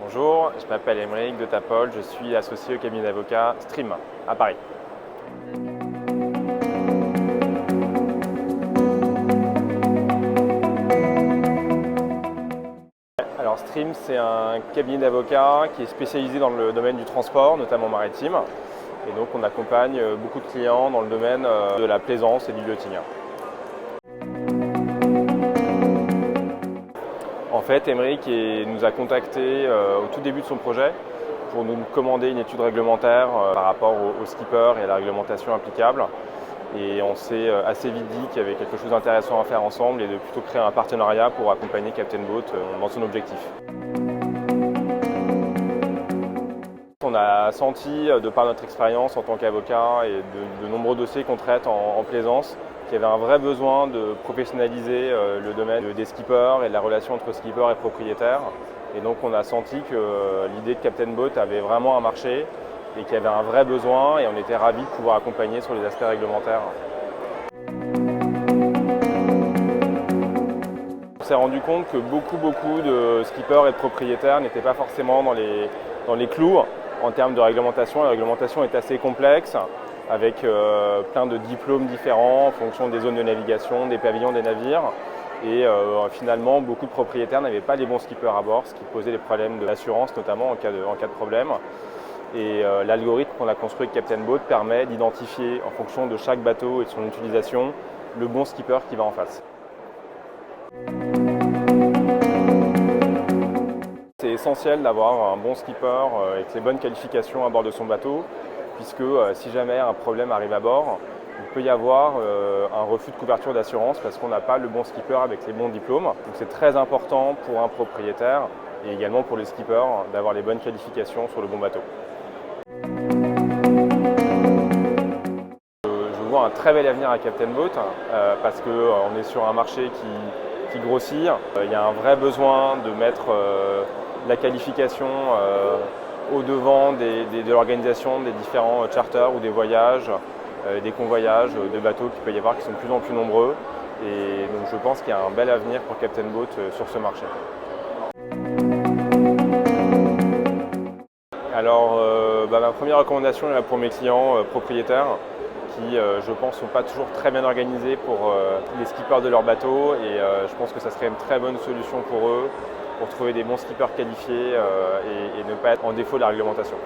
Bonjour, je m'appelle Aymeric de Tapol, je suis associé au cabinet d'avocats Stream à Paris. Alors Stream, c'est un cabinet d'avocats qui est spécialisé dans le domaine du transport, notamment maritime. Et donc on accompagne beaucoup de clients dans le domaine de la plaisance et du yachting. En fait, Aymeric nous a contactés au tout début de son projet pour nous commander une étude réglementaire par rapport aux skippers et à la réglementation applicable. Et on s'est assez vite dit qu'il y avait quelque chose d'intéressant à faire ensemble et de plutôt créer un partenariat pour accompagner Captain Boat dans son objectif. On a senti, de par notre expérience en tant qu'avocat et de nombreux dossiers qu'on traite en plaisance, qu'il y avait un vrai besoin de professionnaliser le domaine des skippers et de la relation entre skippers et propriétaires. Et donc on a senti que l'idée de Captain Boat avait vraiment un marché et qu'il y avait un vrai besoin et on était ravis de pouvoir accompagner sur les aspects réglementaires. On s'est rendu compte que beaucoup de skippers et de propriétaires n'étaient pas forcément dans les clous en termes de réglementation. La réglementation est assez complexe avec plein de diplômes différents en fonction des zones de navigation, des pavillons des navires. Et finalement, beaucoup de propriétaires n'avaient pas les bons skippers à bord, ce qui posait des problèmes d'assurance, notamment en cas de problème. Et l'algorithme qu'on a construit avec Captain Boat permet d'identifier, en fonction de chaque bateau et de son utilisation, le bon skipper qui va en face. C'est essentiel d'avoir un bon skipper avec les bonnes qualifications à bord de son bateau, puisque si jamais un problème arrive à bord, il peut y avoir un refus de couverture d'assurance parce qu'on n'a pas le bon skipper avec les bons diplômes. Donc c'est très important pour un propriétaire et également pour les skippers d'avoir les bonnes qualifications sur le bon bateau. Je vois un très bel avenir à Captain Boat parce qu'on est sur un marché qui grossit. Il y a un vrai besoin de mettre la qualification au devant de l'organisation des différents charters ou des voyages, des convoyages de bateaux qu'il peut y avoir qui sont de plus en plus nombreux. Et donc je pense qu'il y a un bel avenir pour Captain Boat sur ce marché. Alors ma première recommandation est pour mes clients propriétaires qui, je pense, ne sont pas toujours très bien organisés pour les skippers de leur bateau et je pense que ça serait une très bonne solution pour eux pour trouver des bons skippers qualifiés et ne pas être en défaut de la réglementation.